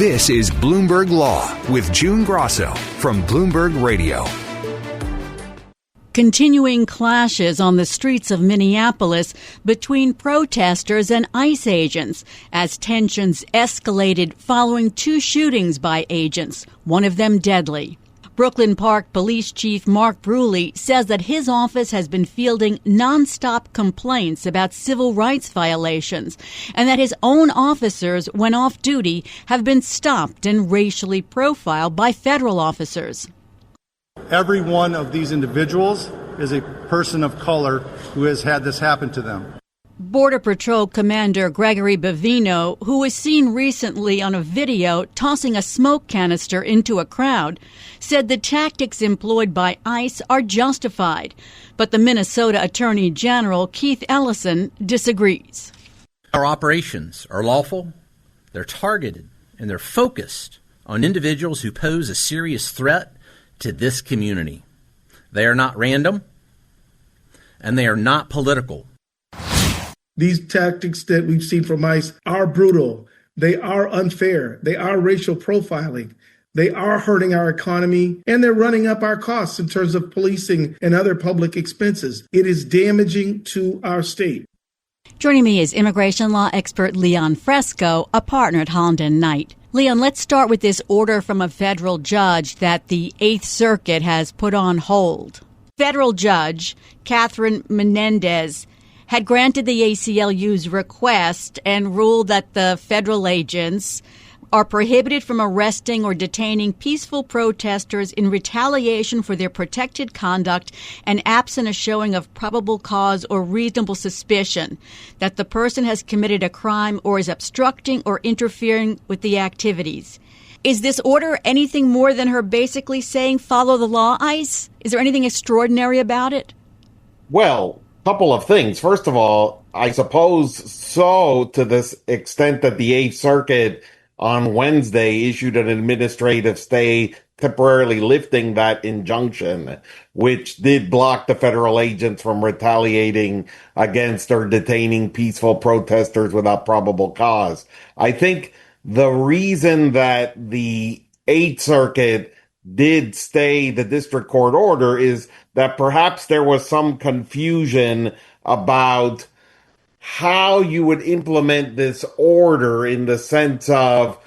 This is Bloomberg Law with June Grasso from Bloomberg Radio. Continuing clashes on the streets of Minneapolis between protesters and ICE agents as tensions escalated following two shootings by agents, one of them deadly. Brooklyn Park Police Chief Mark Bruley says that his office has been fielding nonstop complaints about civil rights violations and that his own officers, when off duty, have been stopped and racially profiled by federal officers. Every one of these individuals is a person of color who has had this happen to them. Border Patrol Commander Gregory Bavino, who was seen recently on a video tossing a smoke canister into a crowd, said the tactics employed by ICE are justified. But the Minnesota Attorney General, Keith Ellison, disagrees. Our operations are lawful, they're targeted, and they're focused on individuals who pose a serious threat to this community. They are not random, and they are not political. These tactics that we've seen from ICE are brutal. They are unfair. They are racial profiling. They are hurting our economy, and they're running up our costs in terms of policing and other public expenses. It is damaging to our state. Joining me is immigration law expert Leon Fresco, a partner at Holland Knight. Leon, let's start with this order from a federal judge that the Eighth Circuit has put on hold. Federal Judge Catherine Menendez had granted the ACLU's request and ruled that the federal agents are prohibited from arresting or detaining peaceful protesters in retaliation for their protected conduct and absent a showing of probable cause or reasonable suspicion that the person has committed a crime or is obstructing or interfering with the activities. Is this order anything more than her basically saying, follow the law, ICE? Is there anything extraordinary about it? Well, couple of things. First of all, I suppose so, to this extent that the Eighth Circuit on Wednesday issued an administrative stay temporarily lifting that injunction, which did block the federal agents from retaliating against or detaining peaceful protesters without probable cause. I think the reason that the Eighth Circuit did stay the district court order is that perhaps there was some confusion about how you would implement this order, in the sense of,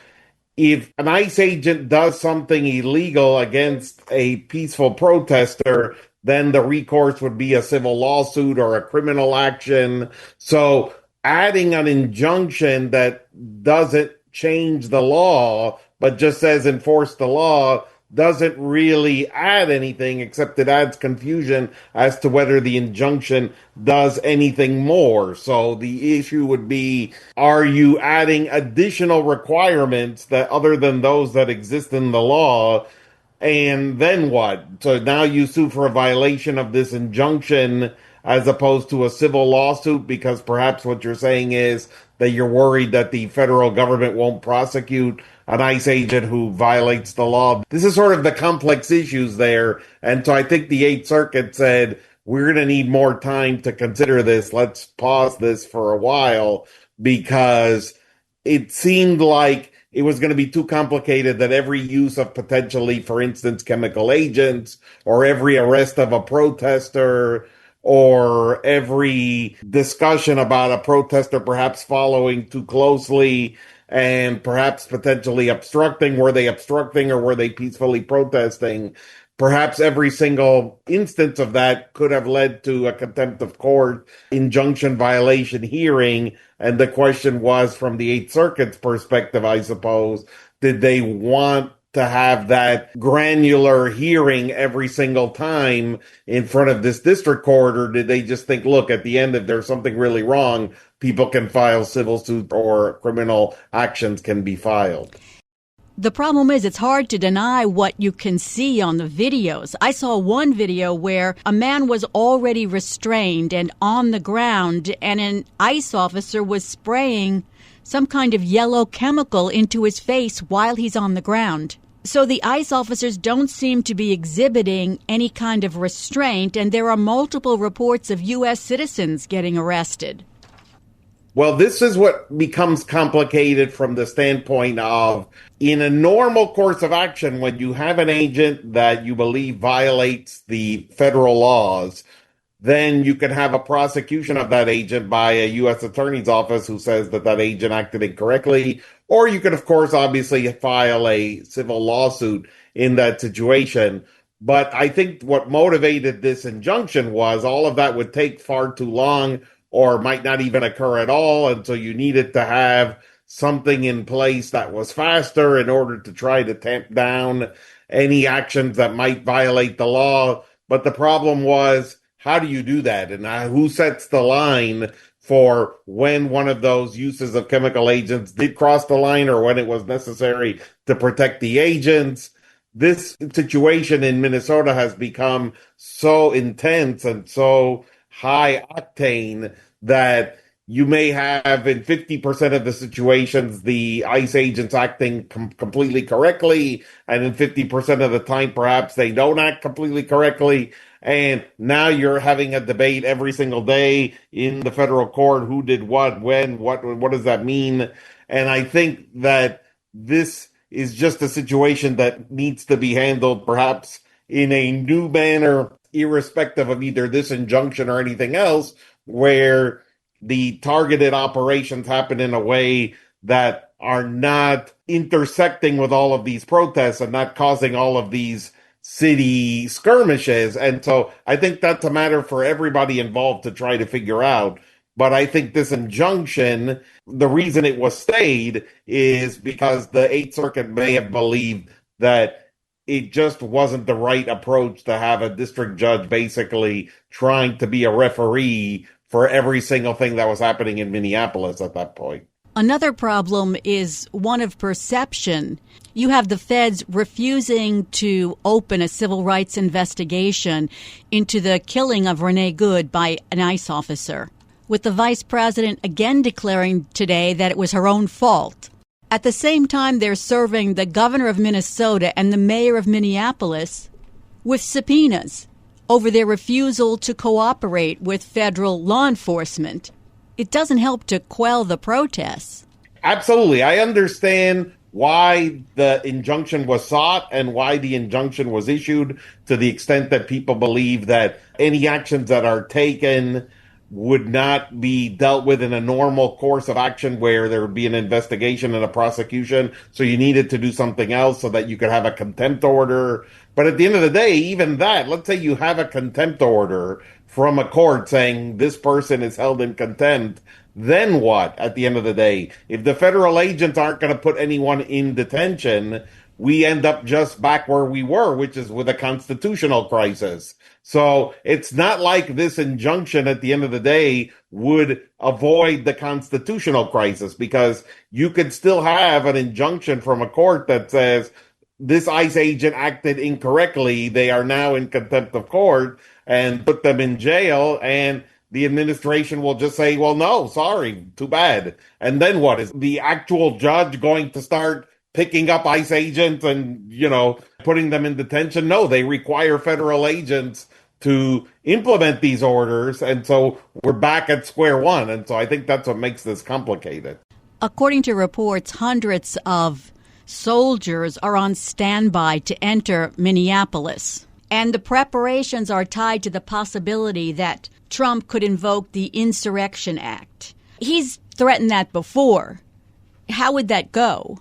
if an ICE agent does something illegal against a peaceful protester, then the recourse would be a civil lawsuit or a criminal action. So adding an injunction that doesn't change the law, but just says enforce the law, doesn't really add anything, except it adds confusion as to whether the injunction does anything more. So the issue would be, are you adding additional requirements that other than those that exist in the law? And then what? So now you sue for a violation of this injunction as opposed to a civil lawsuit, because perhaps what you're saying is that you're worried that the federal government won't prosecute an ICE agent who violates the law. This is sort of the complex issues there. And so I think the Eighth Circuit said, we're going to need more time to consider this. Let's pause this for a while, because it seemed like it was going to be too complicated, that every use of potentially, for instance, chemical agents, or every arrest of a protester, or every discussion about a protester perhaps following too closely and perhaps potentially obstructing. Were they obstructing or were they peacefully protesting? Perhaps every single instance of that could have led to a contempt of court injunction violation hearing. And the question was, from the Eighth Circuit's perspective, I suppose, did they want to have that granular hearing every single time in front of this district court? Or did they just think, look, at the end, if there's something really wrong, people can file civil suits or criminal actions can be filed? The problem is it's hard to deny what you can see on the videos. I saw one video where a man was already restrained and on the ground, and an ICE officer was spraying some kind of yellow chemical into his face while he's on the ground. So the ICE officers don't seem to be exhibiting any kind of restraint, and there are multiple reports of U.S. citizens getting arrested. Well, this is what becomes complicated from the standpoint of, in a normal course of action, when you have an agent that you believe violates the federal laws, then you can have a prosecution of that agent by a U.S. attorney's office who says that that agent acted incorrectly. Or you can, of course, obviously file a civil lawsuit in that situation. But I think what motivated this injunction was all of that would take far too long or might not even occur at all. And so you needed to have something in place that was faster in order to try to tamp down any actions that might violate the law. But the problem was, how do you do that? And who sets the line for when one of those uses of chemical agents did cross the line or when it was necessary to protect the agents? This situation in Minnesota has become so intense and so high octane that you may have in 50% of the situations the ICE agents acting completely correctly, and in 50% of the time perhaps they don't act completely correctly. And now you're having a debate every single day in the federal court, who did what, when, what does that mean? And I think that this is just a situation that needs to be handled perhaps in a new manner, irrespective of either this injunction or anything else, where the targeted operations happen in a way that are not intersecting with all of these protests and not causing all of these city skirmishes. And so I think that's a matter for everybody involved to try to figure out. But I think this injunction, the reason it was stayed is because the Eighth Circuit may have believed that it just wasn't the right approach to have a district judge basically trying to be a referee for every single thing that was happening in Minneapolis at that point. Another problem is one of perception. You have the feds refusing to open a civil rights investigation into the killing of Renee Good by an ICE officer, with the vice president again declaring today that it was her own fault. At the same time, they're serving the governor of Minnesota and the mayor of Minneapolis with subpoenas over their refusal to cooperate with federal law enforcement. It doesn't help to quell the protests. Absolutely. I understand why the injunction was sought and why the injunction was issued, to the extent that people believe that any actions that are taken would not be dealt with in a normal course of action where there would be an investigation and a prosecution. So you needed to do something else so that you could have a contempt order. But at the end of the day, even that, let's say you have a contempt order from a court saying this person is held in contempt, then what at the end of the day? If the federal agents aren't going to put anyone in detention, we end up just back where we were, which is with a constitutional crisis. So it's not like this injunction at the end of the day would avoid the constitutional crisis, because you could still have an injunction from a court that says this ICE agent acted incorrectly. They are now in contempt of court, and put them in jail, and the administration will just say, well, no, sorry, too bad. And then what? Is the actual judge going to start picking up ICE agents and, putting them in detention? No, they require federal agents to implement these orders. And so we're back at square one. And so I think that's what makes this complicated. According to reports, hundreds of soldiers are on standby to enter Minneapolis. And the preparations are tied to the possibility that Trump could invoke the Insurrection Act. He's threatened that before. How would that go?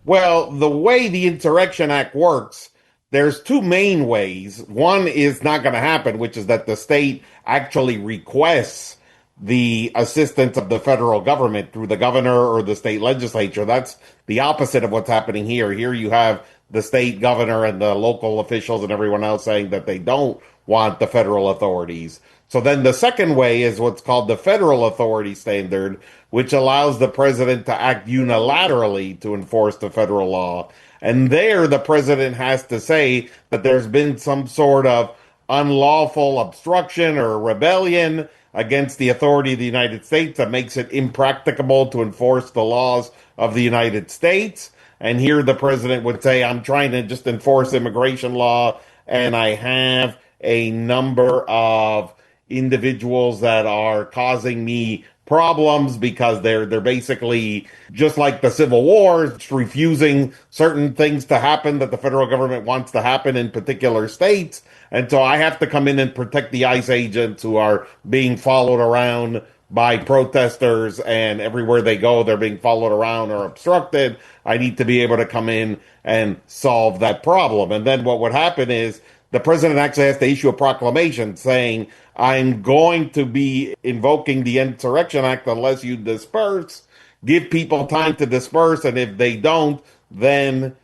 Well, the way the Insurrection Act works, there's two main ways. One is not going to happen, which is that the state actually requests the assistance of the federal government through the governor or the state legislature. That's the opposite of what's happening here. Here you have the state governor and the local officials and everyone else saying that they don't want the federal authorities. So then the second way is what's called the federal authority standard, which allows the president to act unilaterally to enforce the federal law. And there the president has to say that there's been some sort of unlawful obstruction or rebellion against the authority of the United States that makes it impracticable to enforce the laws of the United States. And here the president would say, I'm trying to just enforce immigration law, and I have a number of individuals that are causing me problems because they're basically just like the Civil War, refusing certain things to happen that the federal government wants to happen in particular states. And so I have to come in and protect the ICE agents who are being followed around by protesters, and everywhere they go, they're being followed around or obstructed. I need to be able to come in and solve that problem. And then what would happen is the president actually has to issue a proclamation saying, I'm going to be invoking the Insurrection Act unless you disperse, give people time to disperse, and if they don't, then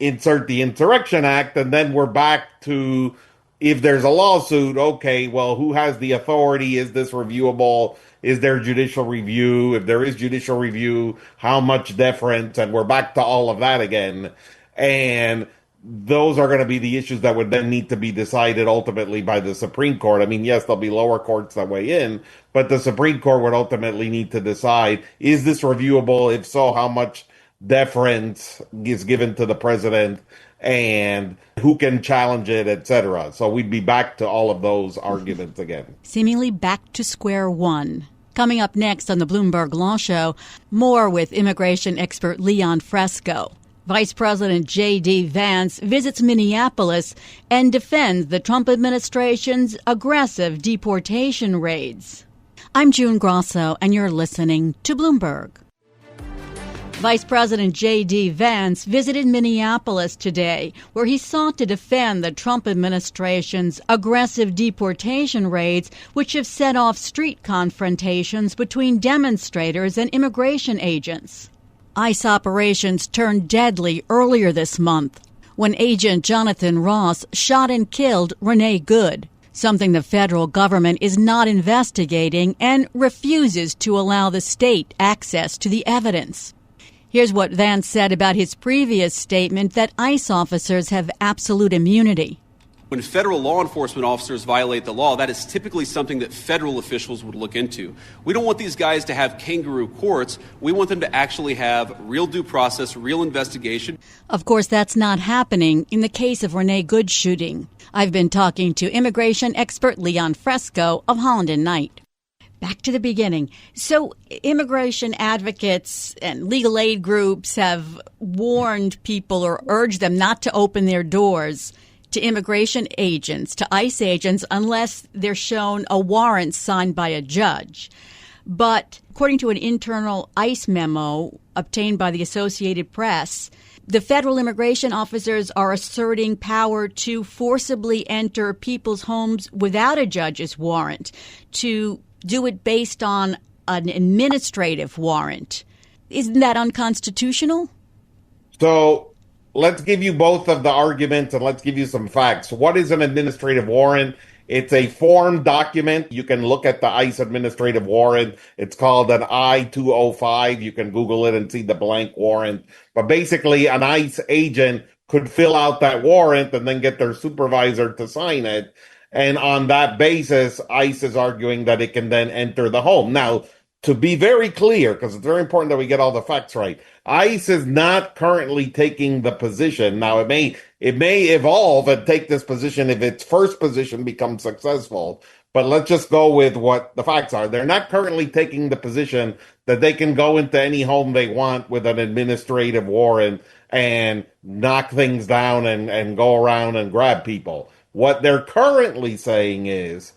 insert the Insurrection Act, and then we're back to, if there's a lawsuit, okay, well, who has the authority? Is this reviewable? Is there judicial review? If there is judicial review, how much deference? And we're back to all of that again. And those are going to be the issues that would then need to be decided ultimately by the Supreme Court. I mean, yes, there'll be lower courts that weigh in, but the Supreme Court would ultimately need to decide, is this reviewable? If so, how much deference is given to the president, and who can challenge it, etc. So we'd be back to all of those arguments again. Seemingly back to square one. Coming up next on the Bloomberg Law Show, more with immigration expert Leon Fresco. Vice President J.D. Vance visits Minneapolis and defends the Trump administration's aggressive deportation raids. I'm June Grasso, and you're listening to Bloomberg. Vice President J.D. Vance visited Minneapolis today, where he sought to defend the Trump administration's aggressive deportation raids, which have set off street confrontations between demonstrators and immigration agents. ICE operations turned deadly earlier this month when Agent Jonathan Ross shot and killed Renee Good, something the federal government is not investigating and refuses to allow the state access to the evidence. Here's what Vance said about his previous statement that ICE officers have absolute immunity. When federal law enforcement officers violate the law, that is typically something that federal officials would look into. We don't want these guys to have kangaroo courts. We want them to actually have real due process, real investigation. Of course, that's not happening in the case of Renee Good's shooting. I've been talking to immigration expert Leon Fresco of Holland Knight. Back to the beginning. So immigration advocates and legal aid groups have warned people or urged them not to open their doors to immigration agents, to ICE agents, unless they're shown a warrant signed by a judge. But according to an internal ICE memo obtained by the Associated Press, the federal immigration officers are asserting power to forcibly enter people's homes without a judge's warrant, to do it based on an administrative warrant. Isn't that unconstitutional? So let's give you both of the arguments and let's give you some facts. What is an administrative warrant? It's a form document. You can look at the ICE administrative warrant. It's called an I-205. You can Google it and see the blank warrant. But basically, an ICE agent could fill out that warrant and then get their supervisor to sign it. And on that basis, ICE is arguing that it can then enter the home. Now, to be very clear, because it's very important that we get all the facts right, ICE is not currently taking the position. Now, it may evolve and take this position if its first position becomes successful. But let's just go with what the facts are. They're not currently taking the position that they can go into any home they want with an administrative warrant and knock things down and go around and grab people. What they're currently saying is,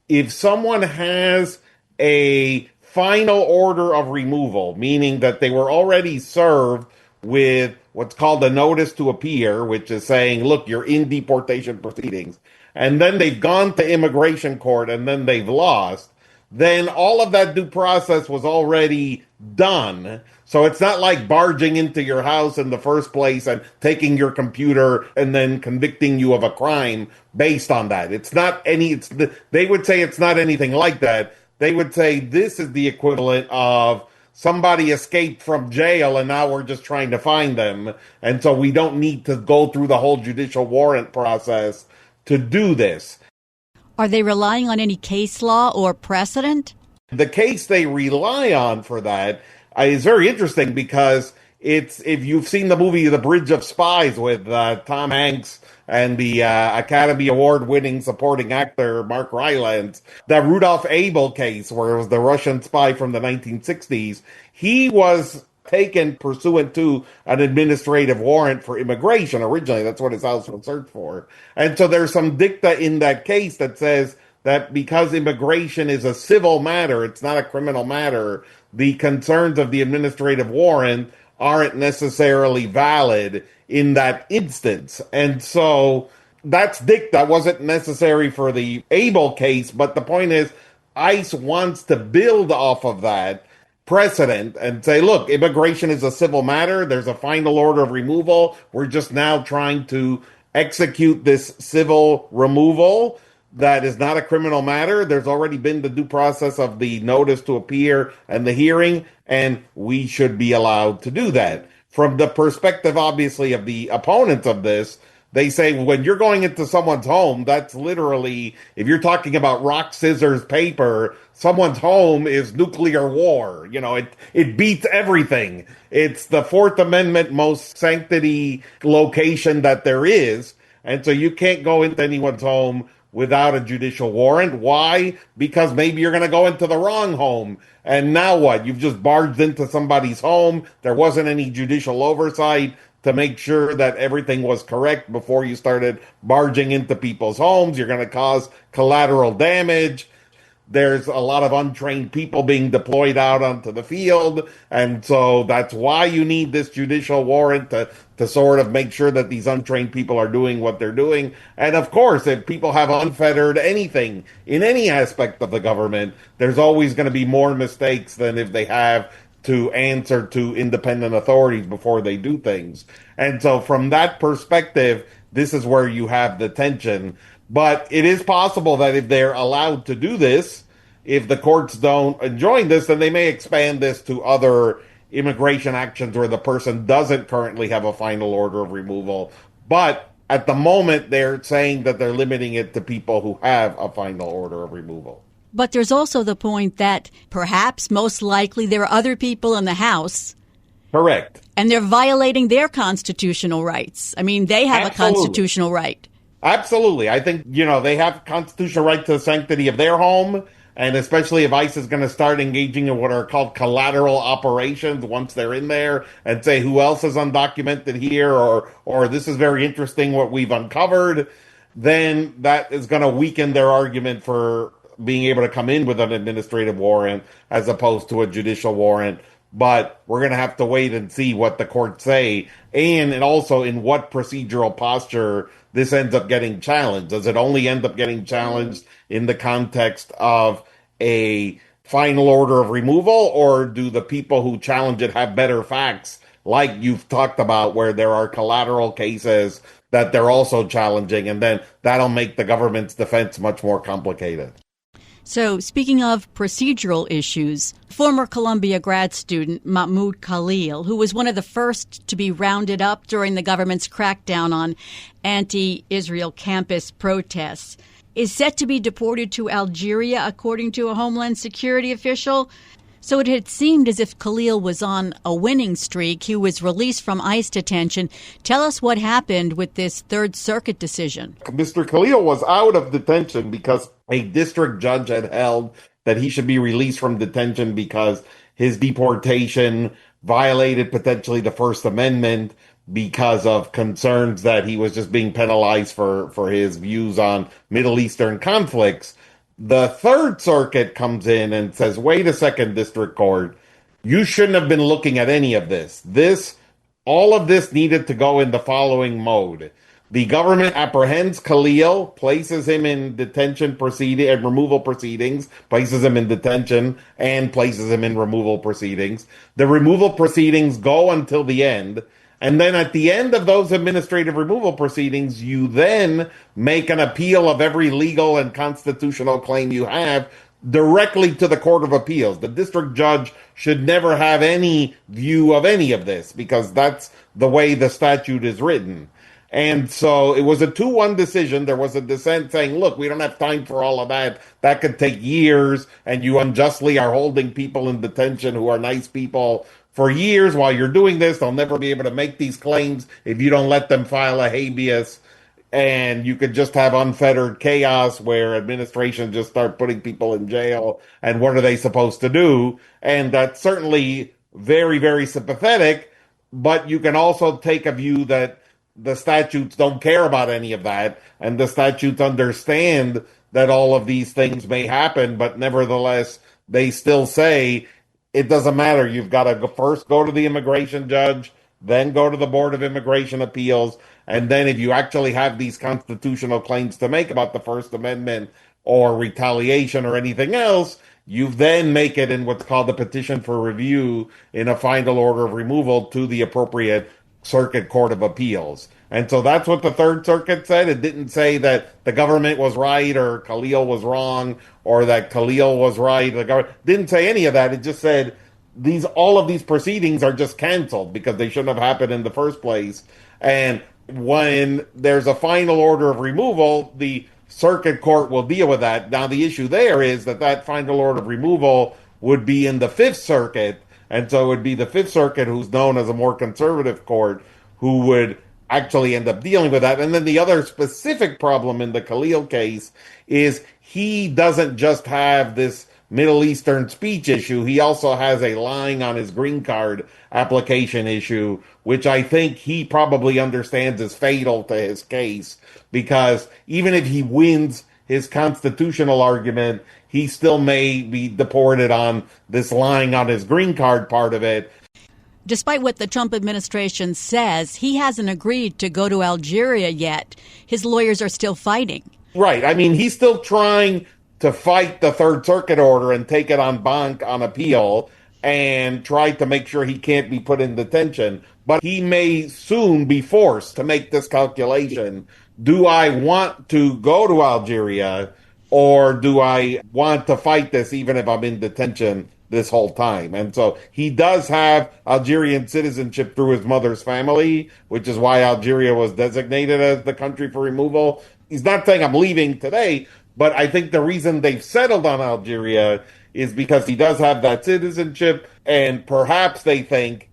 if someone has a final order of removal, meaning that they were already served with what's called a notice to appear, which is saying, look, you're in deportation proceedings, and then they've gone to immigration court and then they've lost, then all of that due process was already done. So it's not like barging into your house in the first place and taking your computer and then convicting you of a crime based on that. They would say it's not anything like that. They would say this is the equivalent of somebody escaped from jail and now we're just trying to find them. And so we don't need to go through the whole judicial warrant process to do this. Are they relying on any case law or precedent? The case they rely on for that is very interesting because It's, if you've seen the movie The Bridge of Spies with Tom Hanks and the Academy Award winning supporting actor Mark Rylance, the Rudolph Abel case where it was the Russian spy from the 1960s, he was taken pursuant to an administrative warrant for immigration. Originally, that's what his house was searched for. And so there's some dicta in that case that says that because immigration is a civil matter, it's not a criminal matter, the concerns of the administrative warrant aren't necessarily valid in that instance. And so that's dicta. Wasn't necessary for the Abel case, but the point is ICE wants to build off of that precedent and say, look, immigration is a civil matter. There's a final order of removal. We're just now trying to execute this civil removal that is not a criminal matter. There's already been the due process of the notice to appear and the hearing, and we should be allowed to do that. From the perspective, obviously, of the opponents of this, they say when you're going into someone's home, that's literally, if you're talking about rock, scissors, paper, someone's home is nuclear war. You know, it beats everything. It's the Fourth Amendment most sanctity location that there is. And so you can't go into anyone's home without a judicial warrant. Why? Because maybe you're going to go into the wrong home. And now what? You've just barged into somebody's home. There wasn't any judicial oversight to make sure that everything was correct before you started barging into people's homes. You're going to cause collateral damage. There's a lot of untrained people being deployed out onto the field. And so that's why you need this judicial warrant to sort of make sure that these untrained people are doing what they're doing. And of course, if people have unfettered anything in any aspect of the government, there's always going to be more mistakes than if they have to answer to independent authorities before they do things. And so from that perspective, this is where you have the tension. But it is possible that if they're allowed to do this, if the courts don't enjoin this, then they may expand this to other immigration actions where the person doesn't currently have a final order of removal. But at the moment, they're saying that they're limiting it to people who have a final order of removal. But there's also the point that perhaps, most likely, there are other people in the House. Correct. And they're violating their constitutional rights. I mean, they have Absolutely. a constitutional right. Absolutely. I think, they have constitutional right to the sanctity of their home. And especially if ICE is going to start engaging in what are called collateral operations once they're in there and say who else is undocumented here or this is very interesting what we've uncovered, then that is going to weaken their argument for being able to come in with an administrative warrant as opposed to a judicial warrant. But we're going to have to wait and see what the courts say and also in what procedural posture this ends up getting challenged. Does it only end up getting challenged in the context of a final order of removal, or do the people who challenge it have better facts, like you've talked about, where there are collateral cases that they're also challenging, and then that'll make the government's defense much more complicated? So, speaking of procedural issues, former Columbia grad student Mahmoud Khalil, who was one of the first to be rounded up during the government's crackdown on anti-Israel campus protests, is set to be deported to Algeria, according to a Homeland Security official. So it had seemed as if Khalil was on a winning streak. He was released from ICE detention. Tell us what happened with this Third Circuit decision. Mr. Khalil was out of detention because a district judge had held that he should be released from detention because his deportation violated potentially the First Amendment because of concerns that he was just being penalized for his views on Middle Eastern conflicts. The Third Circuit comes in and says, wait a second, district court, you shouldn't have been looking at any of this. All of this needed to go in the following mode. The government apprehends Khalil, places him in detention and removal proceedings, places him in detention and places him in removal proceedings. The removal proceedings go until the end. And then at the end of those administrative removal proceedings, you then make an appeal of every legal and constitutional claim you have directly to the Court of Appeals. The district judge should never have any view of any of this because that's the way the statute is written. And so it was a 2-1 decision. There was a dissent saying, look, we don't have time for all of that. That could take years, and you unjustly are holding people in detention who are nice people for years while you're doing this. They'll never be able to make these claims if you don't let them file a habeas. And you could just have unfettered chaos where administrations just start putting people in jail. And what are they supposed to do? And that's certainly very, very sympathetic. But you can also take a view that the statutes don't care about any of that. And the statutes understand that all of these things may happen. But nevertheless, they still say it doesn't matter. You've got to first go to the immigration judge, then go to the Board of Immigration Appeals. And then if you actually have these constitutional claims to make about the First Amendment or retaliation or anything else, you then make it in what's called the petition for review in a final order of removal to the appropriate Circuit Court of Appeals. And so that's what the Third Circuit said. It didn't say that the government was right or Khalil was wrong or that Khalil was right. The government didn't say any of that. It just said all of these proceedings are just canceled because they shouldn't have happened in the first place. And when there's a final order of removal, the circuit court will deal with that. Now, the issue there is that final order of removal would be in the Fifth Circuit, and so it would be the Fifth Circuit, who's known as a more conservative court, who would actually end up dealing with that. And then the other specific problem in the Khalil case is he doesn't just have this Middle Eastern speech issue. He also has a lying on his green card application issue, which I think he probably understands is fatal to his case, because even if he wins his constitutional argument, he still may be deported on this lying on his green card part of it. Despite what the Trump administration says, he hasn't agreed to go to Algeria yet. His lawyers are still fighting. Right. I mean, he's still trying to fight the Third Circuit order and take it en banc on appeal and try to make sure he can't be put in detention. But he may soon be forced to make this calculation. Do I want to go to Algeria, or do I want to fight this even if I'm in detention this whole time? And so he does have Algerian citizenship through his mother's family, which is why Algeria was designated as the country for removal. He's not saying I'm leaving today, but I think the reason they've settled on Algeria is because he does have that citizenship, and perhaps they think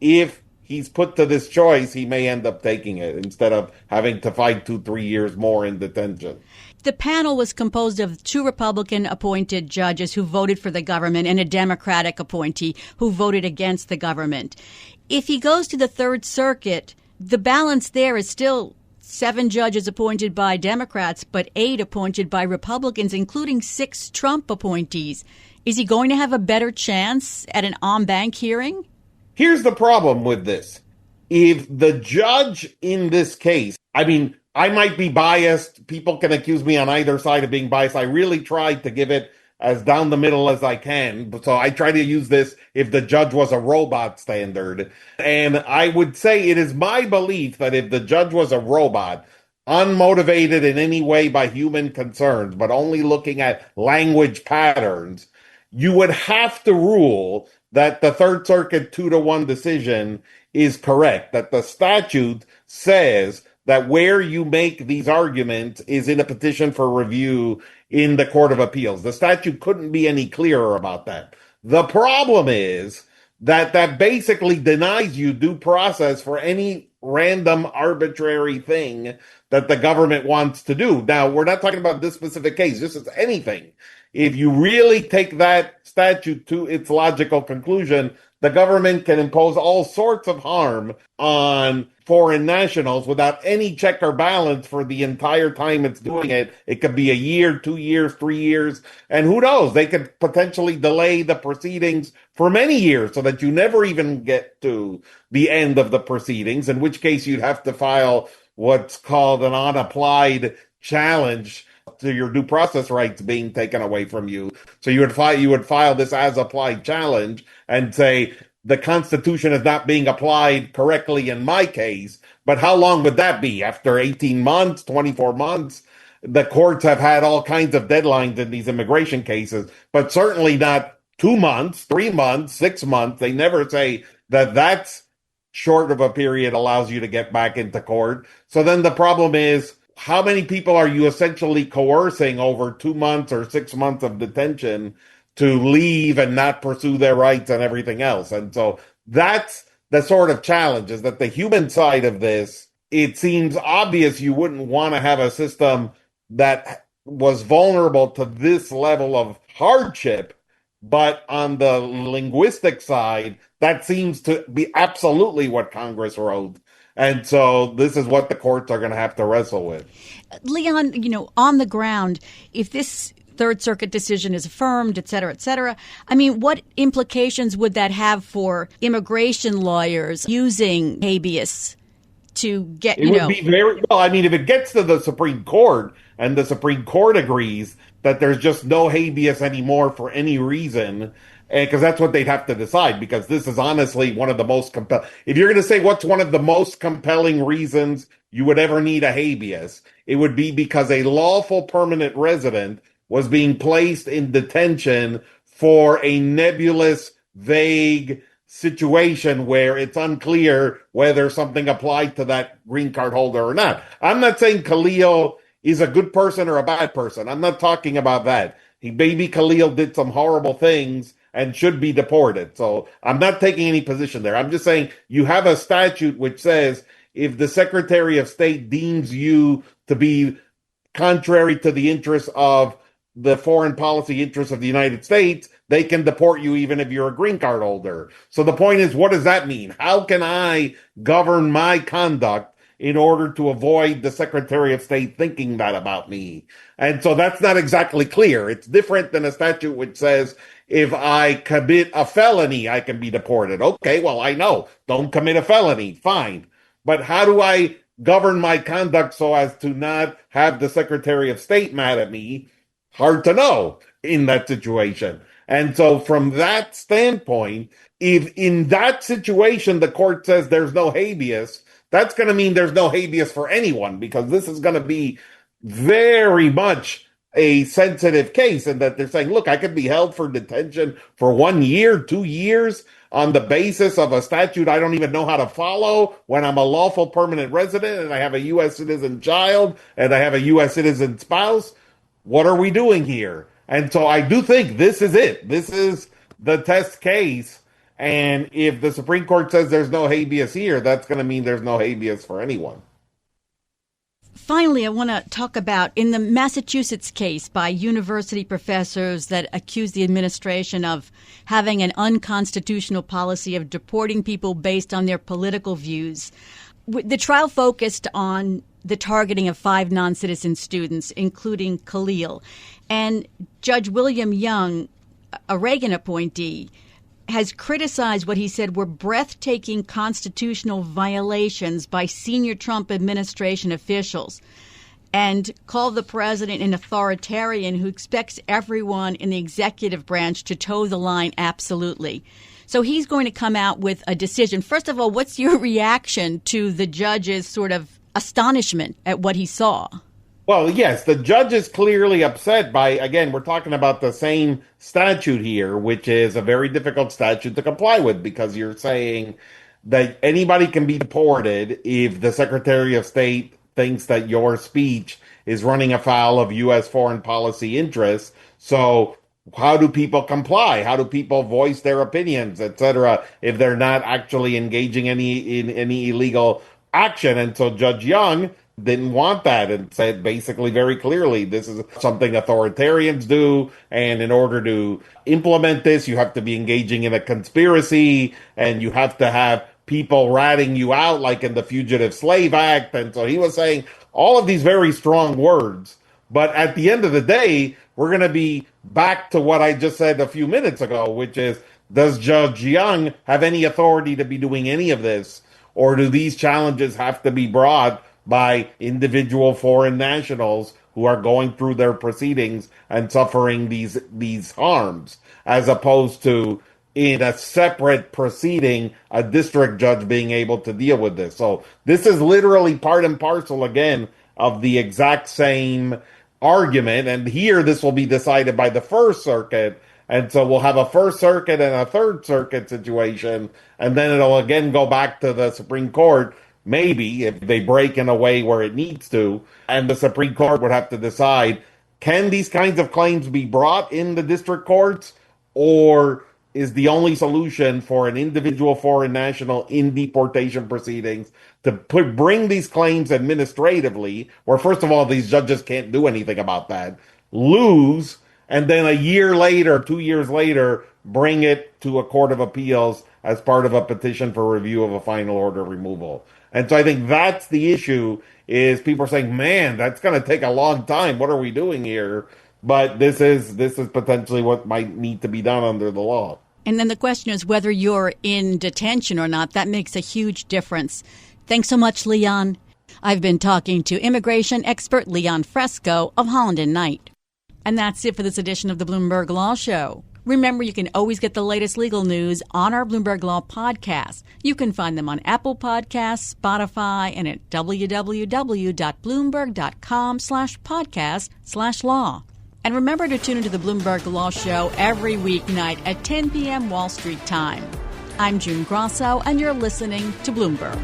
if he's put to this choice, he may end up taking it instead of having to fight 2-3 years more in detention. The panel was composed of 2 Republican-appointed judges who voted for the government and a Democratic appointee who voted against the government. If he goes to the Third Circuit, the balance there is still 7 judges appointed by Democrats, but 8 appointed by Republicans, including 6 Trump appointees. Is he going to have a better chance at an en banc hearing? Here's the problem with this. If the judge in this case, I mean, I might be biased. People can accuse me on either side of being biased. I really tried to give it as down the middle as I can. So I try to use this if the judge was a robot standard. And I would say it is my belief that if the judge was a robot, unmotivated in any way by human concerns, but only looking at language patterns, you would have to rule that the Third Circuit 2-1 decision is correct, that the statute says that where you make these arguments is in a petition for review in the Court of Appeals. The statute couldn't be any clearer about that. The problem is that basically denies you due process for any random arbitrary thing that the government wants to do. Now, we're not talking about this specific case. This is anything. If you really take that statute to its logical conclusion, the government can impose all sorts of harm on foreign nationals without any check or balance for the entire time it's doing it. It could be a year, 2 years, 3 years, and who knows? They could potentially delay the proceedings for many years so that you never even get to the end of the proceedings, in which case you'd have to file what's called an unapplied challenge to your due process rights being taken away from you. So you would file this as applied challenge and say the Constitution is not being applied correctly in my case. But how long would that be? After 18 months, 24 months? The courts have had all kinds of deadlines in these immigration cases, but certainly not 2 months, 3 months, 6 months. They never say that that's short of a period allows you to get back into court. So then the problem is, how many people are you essentially coercing over 2 months or 6 months of detention to leave and not pursue their rights and everything else? And so That's the sort of challenge, is that the human side of this, it seems obvious you wouldn't want to have a system that was vulnerable to this level of hardship. But on the linguistic side, that seems to be absolutely what Congress wrote. And so this is what the courts are going to have to wrestle with. Leon, on the ground, if this Third Circuit decision is affirmed, et cetera, I mean, what implications would that have for immigration lawyers using habeas to get, It would be very, well, I mean, if it gets to the Supreme Court and the Supreme Court agrees that there's just no habeas anymore for any reason, because that's what they'd have to decide, because this is honestly one of the most compelling. If you're going to say what's one of the most compelling reasons you would ever need a habeas, it would be because a lawful permanent resident was being placed in detention for a nebulous, vague situation where it's unclear whether something applied to that green card holder or not. I'm not saying Khalil is a good person or a bad person. I'm not talking about that. Maybe Khalil did some horrible things and should be deported. So I'm not taking any position there. I'm just saying you have a statute which says if the Secretary of State deems you to be contrary to the interests of the foreign policy interests of the United States, they can deport you even if you're a green card holder. So the point is, what does that mean? How can I govern my conduct in order to avoid the Secretary of State thinking that about me? And so that's not exactly clear. It's different than a statute which says, if I commit a felony, I can be deported. Okay, well, I know. Don't commit a felony. Fine. But how do I govern my conduct so as to not have the Secretary of State mad at me? Hard to know in that situation. And so from that standpoint, if in that situation the court says there's no habeas, that's going to mean there's no habeas for anyone, because this is going to be very much a sensitive case, and that they're saying, look, I could be held for detention for 1 year, 2 years on the basis of a statute I don't even know how to follow when I'm a lawful permanent resident and I have a U.S. citizen child and I have a U.S. citizen spouse. What are we doing here? And so I do think this is it. This is the test case. And if the Supreme Court says there's no habeas here, that's going to mean there's no habeas for anyone. Finally, I want to talk about in the Massachusetts case by university professors that accuse the administration of having an unconstitutional policy of deporting people based on their political views. The trial focused on the targeting of 5 non-citizen students, including Khalil. And Judge William Young, a Reagan appointee, has criticized what he said were breathtaking constitutional violations by senior Trump administration officials and called the president an authoritarian who expects everyone in the executive branch to toe the line absolutely. So he's going to come out with a decision. First of all, what's your reaction to the judge's sort of astonishment at what he saw? Well, yes, the judge is clearly upset by, again, we're talking about the same statute here, which is a very difficult statute to comply with, because you're saying that anybody can be deported if the Secretary of State thinks that your speech is running afoul of U.S. foreign policy interests. So how do people comply? How do people voice their opinions, etc., if they're not actually engaging in any illegal action? And so Judge Young didn't want that and said basically very clearly, this is something authoritarians do, and in order to implement this, you have to be engaging in a conspiracy, and you have to have people ratting you out like in the Fugitive Slave Act. And so he was saying all of these very strong words. But at the end of the day, we're going to be back to what I just said a few minutes ago, which is, does Judge Young have any authority to be doing any of this? Or do these challenges have to be brought by individual foreign nationals who are going through their proceedings and suffering these harms, as opposed to in a separate proceeding, a district judge being able to deal with this? So this is literally part and parcel, again, of the exact same argument. And here, this will be decided by the First Circuit. And so we'll have a First Circuit and a Third Circuit situation. And then it'll again go back to the Supreme Court, maybe, if they break in a way where it needs to. And the Supreme Court would have to decide, can these kinds of claims be brought in the district courts? Or is the only solution for an individual foreign national in deportation proceedings to bring these claims administratively, where first of all, these judges can't do anything about that, lose, and then a year later, 2 years later, bring it to a court of appeals as part of a petition for review of a final order of removal. And so I think that's the issue, is people are saying, man, that's going to take a long time. What are we doing here? But this is potentially what might need to be done under the law. And then the question is whether you're in detention or not. That makes a huge difference. Thanks so much, Leon. I've been talking to immigration expert Leon Fresco of Holland Knight. And that's it for this edition of the Bloomberg Law Show. Remember, you can always get the latest legal news on our Bloomberg Law podcast. You can find them on Apple Podcasts, Spotify, and at www.bloomberg.com/podcast/law. And remember to tune into the Bloomberg Law Show every weeknight at 10 p.m. Wall Street time. I'm June Grasso, and you're listening to Bloomberg.